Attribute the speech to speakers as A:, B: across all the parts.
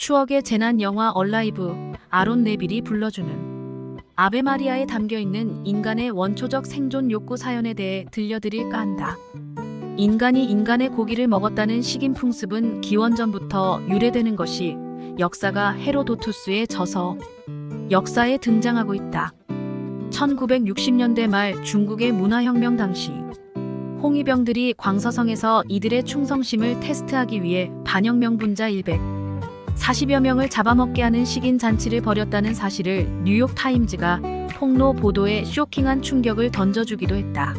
A: 추억의 재난 영화 얼라이브, 아론 네빌이 불러주는 아베 마리아에 담겨있는 인간의 원초적 생존 욕구 사연에 대해 들려드릴까 한다. 인간이 인간의 고기를 먹었다는 식인 풍습은 기원전부터 유래되는 것이 역사가 헤로도투스의 저서 역사에 등장하고 있다. 1960년대 말 중국의 문화혁명 당시 홍위병들이 광서성에서 이들의 충성심을 테스트하기 위해 반영명분자 140여 명을 잡아먹게 하는 식인 잔치를 벌였다는 사실을 뉴욕타임즈가 폭로 보도에 쇼킹한 충격을 던져주기도 했다.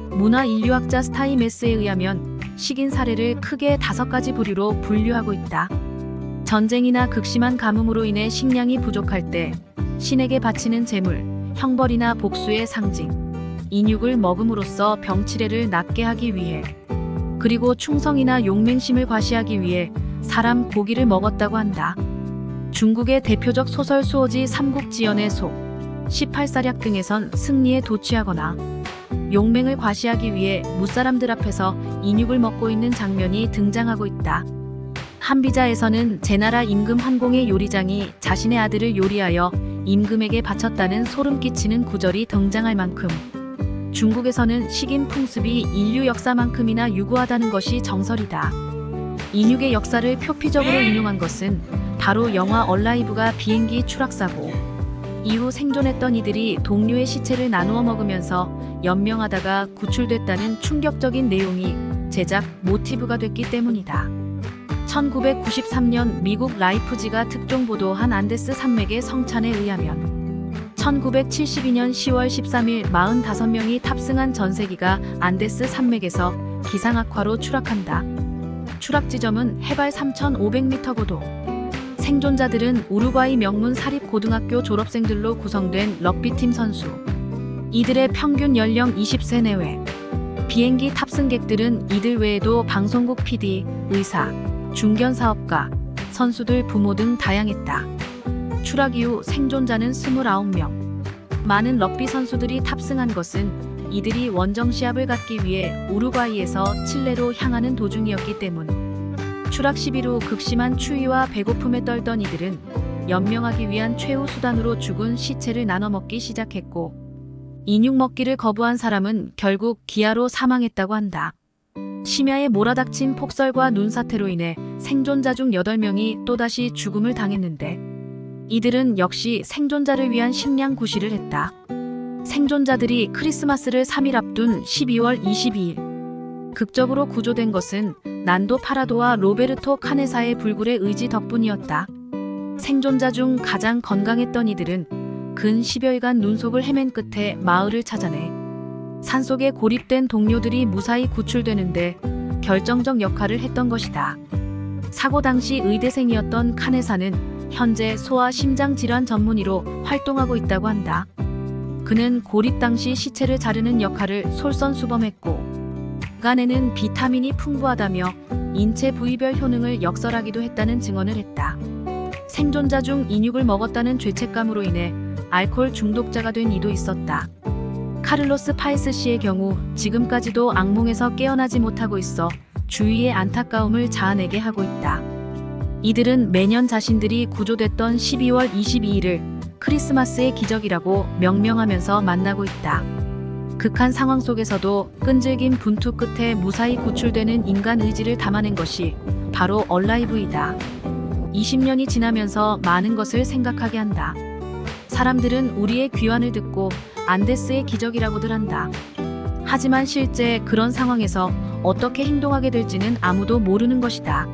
A: 문화인류학자 스타이메스에 의하면 식인 사례를 크게 5가지 부류로 분류하고 있다. 전쟁이나 극심한 가뭄으로 인해 식량이 부족할 때 신에게 바치는 제물, 형벌이나 복수의 상징, 인육을 먹음으로써 병치레를 낫게 하기 위해, 그리고 충성이나 용맹심을 과시하기 위해 사람 고기를 먹었다고 한다. 중국의 대표적 소설 수호지 삼국지연의 소, 18사략 등에선 승리에 도취하거나 용맹을 과시하기 위해 무사람들 앞에서 인육을 먹고 있는 장면이 등장하고 있다. 한비자에서는 제나라 임금 환공의 요리장이 자신의 아들을 요리하여 임금에게 바쳤다는 소름 끼치는 구절이 등장할 만큼 중국에서는 식인 풍습이 인류 역사만큼이나 유구하다는 것이 정설이다. 인육의 역사를 표피적으로 인용한 것은 바로 영화 얼라이브가 비행기 추락사고 이후 생존했던 이들이 동료의 시체를 나누어 먹으면서 연명하다가 구출됐다는 충격적인 내용이 제작 모티브가 됐기 때문이다. 1993년 미국 라이프지가 특종 보도한 안데스 산맥의 성찬에 의하면 1972년 10월 13일 45명이 탑승한 전세기가 안데스 산맥에서 기상악화로 추락한다. 추락 지점은 해발 3,500m 고도. 생존자들은 우루과이 명문 사립고등학교 졸업생들로 구성된 럭비팀 선수. 이들의 평균 연령 20세 내외. 비행기 탑승객들은 이들 외에도 방송국 PD, 의사, 중견사업가, 선수들 부모 등 다양했다. 추락 이후 생존자는 29명. 많은 럭비 선수들이 탑승한 것은 이들이 원정 시합을 갖기 위해 우루과이에서 칠레로 향하는 도중이었기 때문. 추락 10일 후 극심한 추위와 배고픔에 떨던 이들은 연명하기 위한 최후 수단으로 죽은 시체를 나눠 먹기 시작했고, 인육 먹기를 거부한 사람은 결국 기아로 사망했다고 한다. 심야에 몰아닥친 폭설과 눈사태로 인해 생존자 중 8명이 또다시 죽음을 당했는데, 이들은 역시 생존자를 위한 식량 구실을 했다. 생존자들이 크리스마스를 3일 앞둔 12월 22일 극적으로 구조된 것은 난도 파라도와 로베르토 카네사의 불굴의 의지 덕분이었다. 생존자 중 가장 건강했던 이들은 근 10여일간 눈속을 헤맨 끝에 마을을 찾아내 산속에 고립된 동료들이 무사히 구출되는데 결정적 역할을 했던 것이다. 사고 당시 의대생이었던 카네사는 현재 소아 심장 질환 전문의로 활동하고 있다고 한다. 그는 고립 당시 시체를 자르는 역할을 솔선수범했고, 간에는 비타민이 풍부하다며 인체 부위별 효능을 역설하기도 했다는 증언을 했다. 생존자 중 인육을 먹었다는 죄책감으로 인해 알코올 중독자가 된 이도 있었다. 카를로스 파에스 씨의 경우 지금까지도 악몽에서 깨어나지 못하고 있어 주위의 안타까움을 자아내게 하고 있다. 이들은 매년 자신들이 구조됐던 12월 22일을 크리스마스의 기적이라고 명명하면서 만나고 있다. 극한 상황 속에서도 끈질긴 분투 끝에 무사히 구출되는 인간 의지를 담아낸 것이 바로 얼라이브이다. 20년이 지나면서 많은 것을 생각하게 한다. 사람들은 우리의 귀환을 듣고 안데스의 기적이라고들 한다. 하지만 실제 그런 상황에서 어떻게 행동하게 될지는 아무도 모르는 것이다.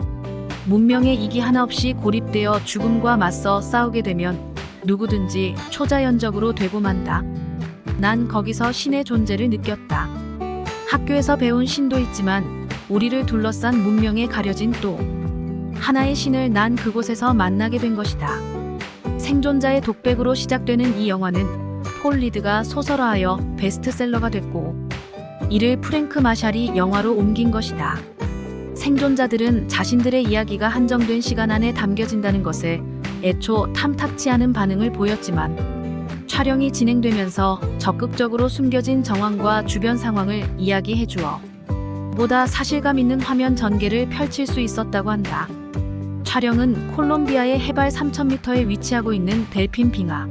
A: 문명의 이기 하나 없이 고립되어 죽음과 맞서 싸우게 되면 누구든지 초자연적으로 되고 만다. 난 거기서 신의 존재를 느꼈다. 학교에서 배운 신도 있지만 우리를 둘러싼 문명에 가려진 또 하나의 신을 난 그곳에서 만나게 된 것이다. 생존자의 독백으로 시작되는 이 영화는 폴 리드가 소설화하여 베스트셀러가 됐고, 이를 프랭크 마샬이 영화로 옮긴 것이다. 생존자들은 자신들의 이야기가 한정된 시간 안에 담겨진다는 것에 애초 탐탁치 않은 반응을 보였지만, 촬영이 진행되면서 적극적으로 숨겨진 정황과 주변 상황을 이야기해주어 보다 사실감 있는 화면 전개를 펼칠 수 있었다고 한다. 촬영은 콜롬비아의 해발 3,000m에 위치하고 있는 델핀 빙하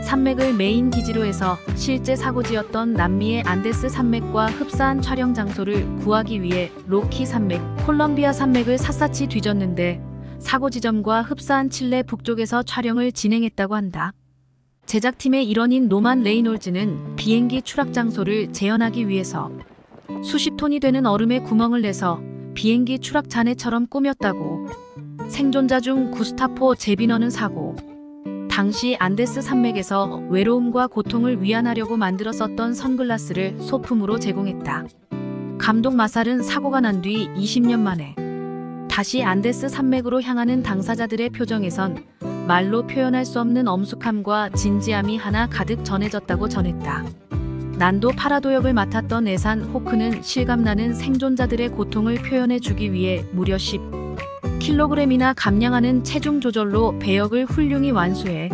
A: 산맥을 메인 기지로 해서 실제 사고지였던 남미의 안데스 산맥과 흡사한 촬영 장소를 구하기 위해 로키 산맥, 콜롬비아 산맥을 샅샅이 뒤졌는데 사고 지점과 흡사한 칠레 북쪽에서 촬영을 진행했다고 한다. 제작팀의 일원인 노만 레이놀즈는 비행기 추락 장소를 재현하기 위해서 수십 톤이 되는 얼음에 구멍을 내서 비행기 추락 잔해처럼 꾸몄다고. 생존자 중 구스타포 제비너는 사고 당시 안데스 산맥에서 외로움과 고통을 위안하려고 만들어 썼던 선글라스를 소품으로 제공했다. 감독 마살은 사고가 난 뒤 20년 만에 다시 안데스 산맥으로 향하는 당사자들의 표정에선 말로 표현할 수 없는 엄숙함과 진지함이 하나 가득 전해졌다고 전했다. 난도 파라도 역을 맡았던 에산 호크는 실감나는 생존자들의 고통을 표현해 주기 위해 무려 10kg이나 감량하는 체중 조절로 배역을 훌륭히 완수해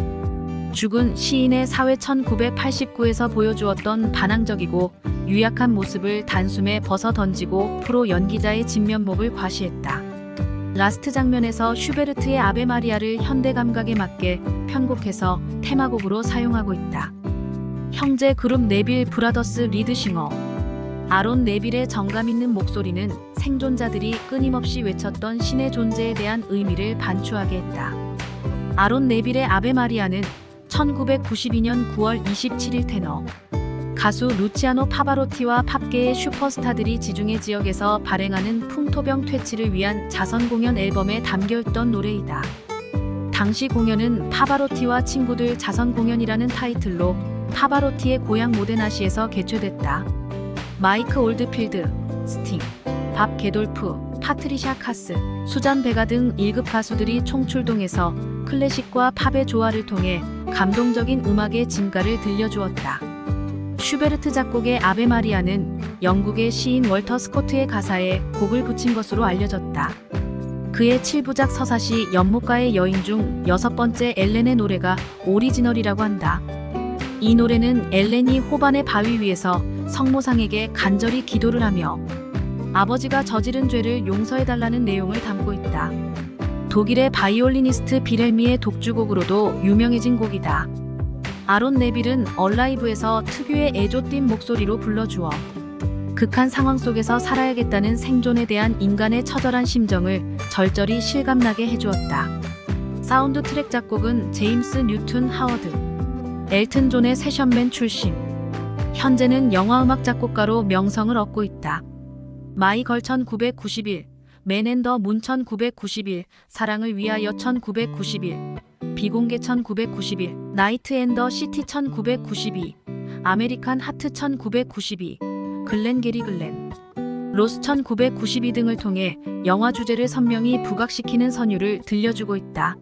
A: 죽은 시인의 사회 1989에서 보여주었던 반항적이고 유약한 모습을 단숨에 벗어 던지고 프로 연기자의 진면목을 과시했다. 라스트 장면에서 슈베르트의 아베 마리아를 현대 감각에 맞게 편곡해서 테마곡으로 사용하고 있다. 형제 그룹 네빌 브라더스 리드싱어 아론 네빌의 정감 있는 목소리는 생존자들이 끊임없이 외쳤던 신의 존재에 대한 의미를 반추하게 했다. 아론 네빌의 아베 마리아는 1992년 9월 27일 테너 가수 루치아노 파바로티와 팝계의 슈퍼스타들이 지중해 지역에서 발행하는 풍토병 퇴치를 위한 자선 공연 앨범에 담겨있던 노래이다. 당시 공연은 파바로티와 친구들 자선 공연이라는 타이틀로 파바로티의 고향 모데나시에서 개최됐다. 마이크 올드필드, 스팅, 밥 게돌프, 파트리샤 카스, 수잔 베가 등 1급 가수들이 총출동해서 클래식과 팝의 조화를 통해 감동적인 음악의 진가를 들려주었다. 슈베르트 작곡의 아베 마리아는 영국의 시인 월터 스코트의 가사에 곡을 붙인 것으로 알려졌다. 그의 7부작 서사시 연못가의 여인 중 6번째 엘렌의 노래가 오리지널이라고 한다. 이 노래는 엘렌이 호반의 바위 위에서 성모상에게 간절히 기도를 하며 아버지가 저지른 죄를 용서해달라는 내용을 담고 있다. 독일의 바이올리니스트 비렐미의 독주곡으로도 유명해진 곡이다. 아론 네빌은 얼라이브에서 특유의 애조띤 목소리로 불러주어 극한 상황 속에서 살아야겠다는 생존에 대한 인간의 처절한 심정을 절절히 실감나게 해주었다. 사운드 트랙 작곡은 제임스 뉴튼 하워드, 엘튼 존의 세션맨 출신. 현재는 영화음악 작곡가로 명성을 얻고 있다. 마이 걸 1991, 맨 앤 더 문 1991, 사랑을 위하여 1991, 비공개 1991, 나이트 앤 더 시티 1992, 아메리칸 하트 1992, 글렌 게리 글렌, 로스 1992 등을 통해 영화 주제를 선명히 부각시키는 선율을 들려주고 있다.